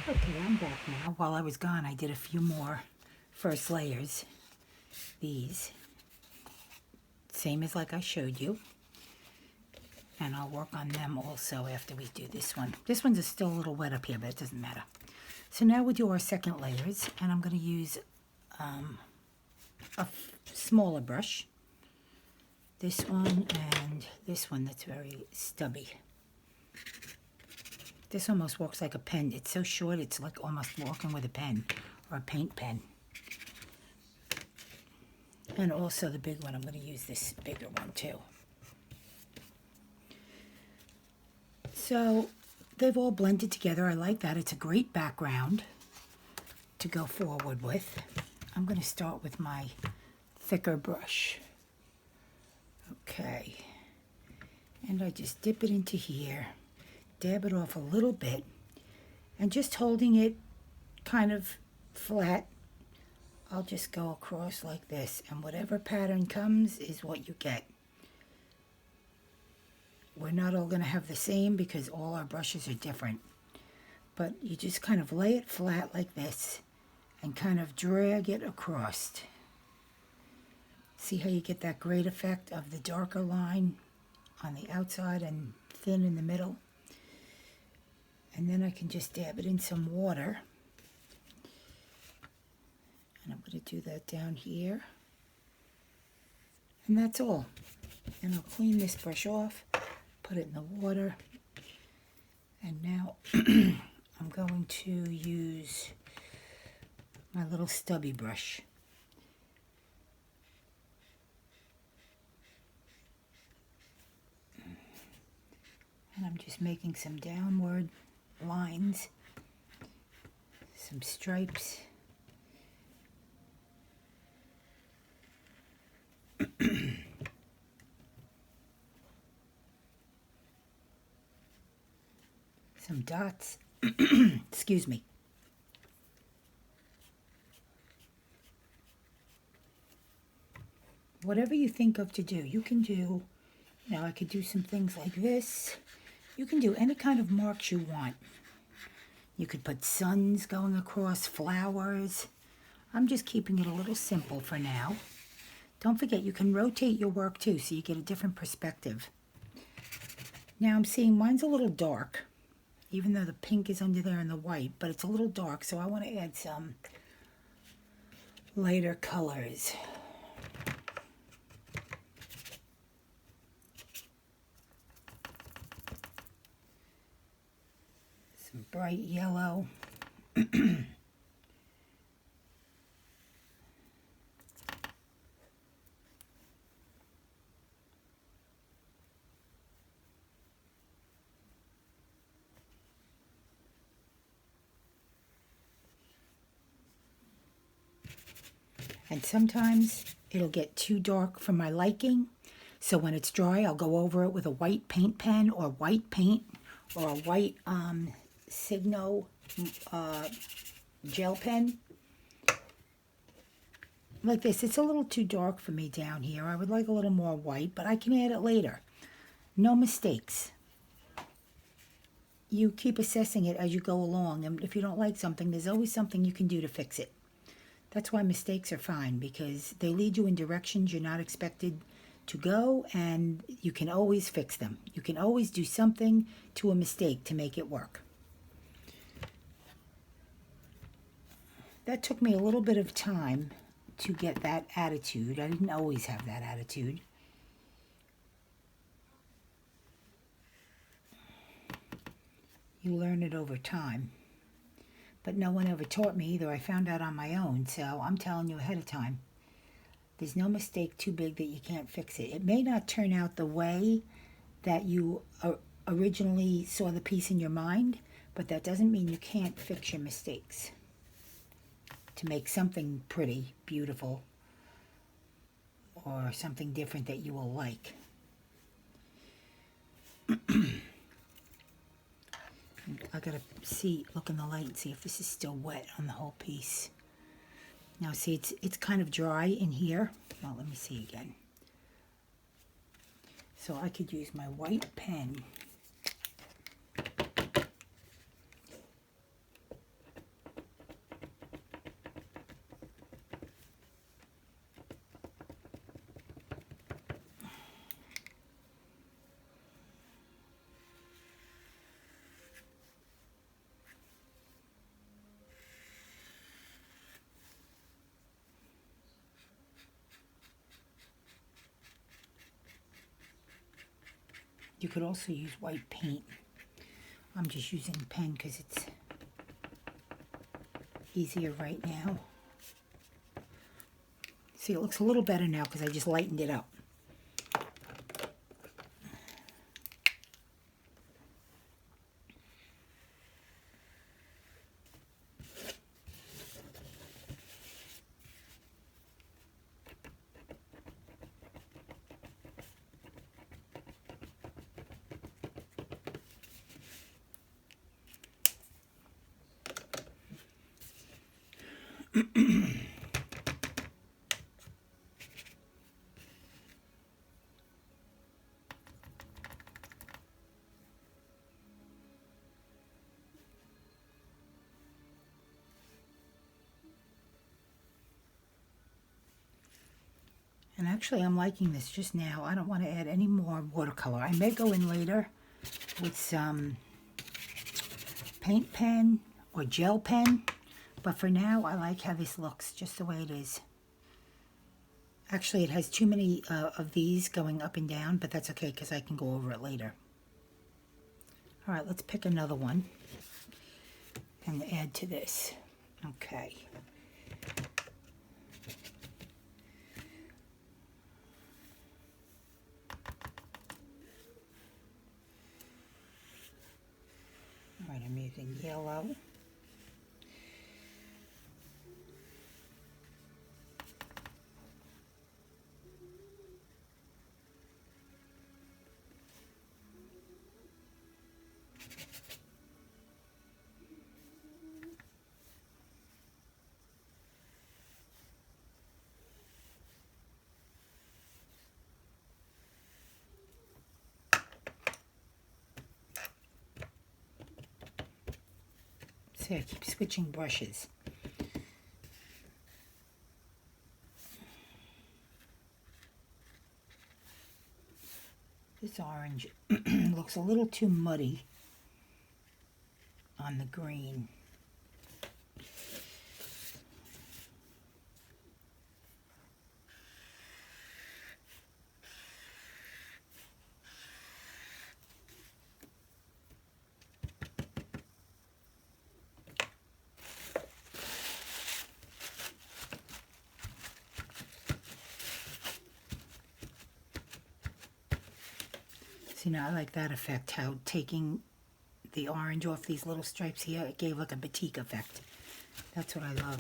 Okay, I'm back now. While I was gone, I did a few more first layers. These, same as like I showed you. And I'll work on them also after we do this one. This one's still a little wet up here, but it doesn't matter. So now we do our second layers, and I'm going to use a smaller brush. This one and this one that's very stubby. This almost works like a pen. It's so short, it's like almost walking with a pen or a paint pen. And also the big one, I'm going to use this bigger one too. So they've all blended together. I like that. It's a great background to go forward with. I'm going to start with my thicker brush. Okay. And I just dip it into here, dab it off a little bit, and just holding it kind of flat, I'll just go across like this, and whatever pattern comes is what you get. We're not all going to have the same because all our brushes are different, but you just kind of lay it flat like this and kind of drag it across. See how you get that great effect of the darker line on the outside and thin in the middle? And then I can just dab it in some water. And I'm going to do that down here. And that's all. And I'll clean this brush off, put it in the water. And now I'm going to use my little stubby brush. And I'm just making some downward lines, some stripes. Some dots. Excuse me. Whatever you think of to do, you can do, I could do some things like this. You can do any kind of marks you want. You could put suns going across, flowers. I'm just keeping it a little simple for now. Don't forget, you can rotate your work too, so you get a different perspective. Now I'm seeing mine's a little dark, even though the pink is under there and the white, but it's a little dark, so I want to add some lighter colors. Some bright yellow. And sometimes it'll get too dark for my liking. So when it's dry, I'll go over it with a white paint pen or white paint or a white Signo gel pen. Like this. It's a little too dark for me down here. I would like a little more white, but I can add it later. No mistakes. You keep assessing it as you go along, and if you don't like something, there's always something you can do to fix it. That's why mistakes are fine, because they lead you in directions you're not expected to go, and you can always fix them. You can always do something to a mistake to make it work. That took me a little bit of time to get that attitude. I didn't always have that attitude. You learn it over time. But no one ever taught me either. I found out on my own, so I'm telling you ahead of time. There's no mistake too big that you can't fix it. It may not turn out the way that you originally saw the piece in your mind, but that doesn't mean you can't fix your mistakes to make something pretty, beautiful, or something different that you will like. I gotta look in the light and see if this is still wet on the whole piece. Now see, it's kind of dry in here. Well, let me see again. So I could use my white pen You could also use white paint. I'm just using pen because it's easier right now. See, it looks a little better now because I just lightened it up. And actually, I'm liking this just now. I don't want to add any more watercolor. I may go in later with some paint pen or gel pen, but for now, I like how this looks, just the way it is. Actually, it has too many of these going up and down, but that's okay because I can go over it later. All right, let's pick another one and add to this. Okay. All right, I'm using yellow. See, I keep switching brushes. This orange looks a little too muddy on the green. See, now I like that effect, how taking the orange off these little stripes here, it gave like a batik effect. That's what I love.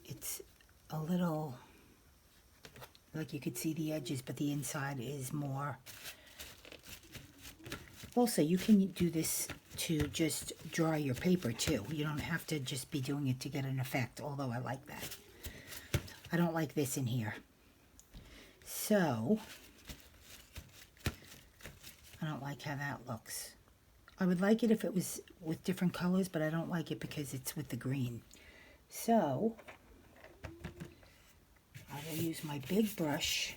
It's a little, like you could see the edges, but the inside is more. Also, you can do this to just dry your paper too. You don't have to just be doing it to get an effect, although I like that. I don't like this in here. So, I don't like how that looks. I would like it if it was with different colors, but I don't like it because it's with the green. So, I will use my big brush,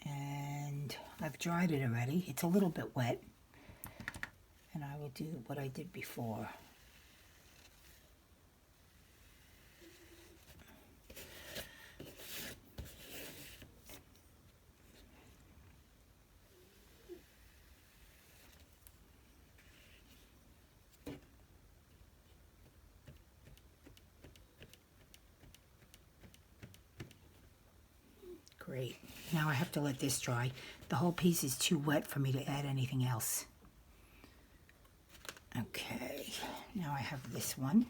and I've dried it already. It's a little bit wet, and I will do what I did before. Great. Now I have to let this dry. The whole piece is too wet for me to add anything else. Okay, now I have this one.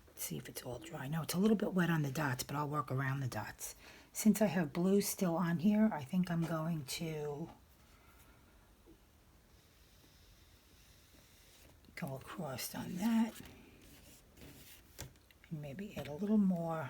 Let's see if it's all dry. No, it's a little bit wet on the dots, but I'll work around the dots. Since I have blue still on here, I think I'm going to go across on that. And maybe add a little more.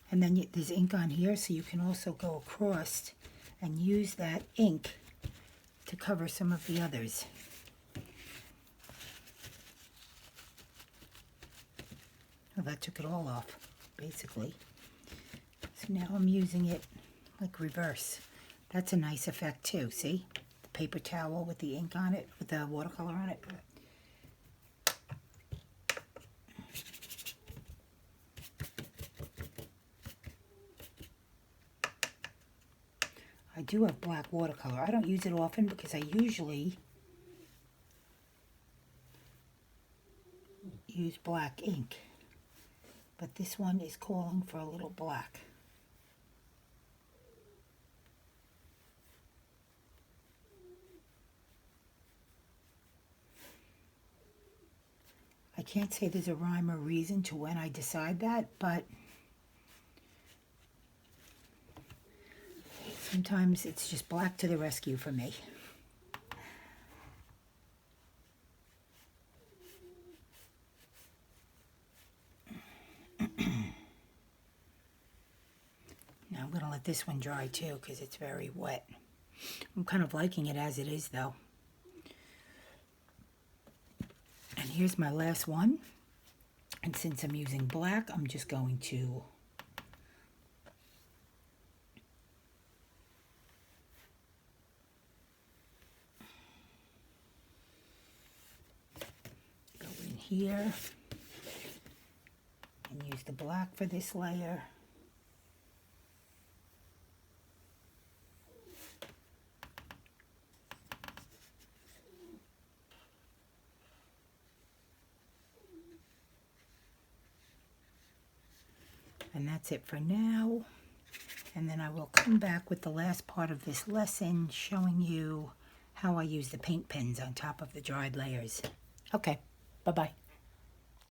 And then there's ink on here, so you can also go across and use that ink to cover some of the others. Well, that took it all off, basically. So now I'm using it like reverse. That's a nice effect too, see? The paper towel with the ink on it, with the watercolor on it. I do have black watercolor. I don't use it often because I usually use black ink. But this one is calling for a little black. I can't say there's a rhyme or reason to when I decide that, but sometimes it's just black to the rescue for me. Now I'm going to let this one dry too because it's very wet. I'm kind of liking it as it is though. And here's my last one. And since I'm using black, I'm just going to go in here and use the black for this layer. And that's it for now. And then I will come back with the last part of this lesson showing you how I use the paint pens on top of the dried layers. Okay, bye-bye.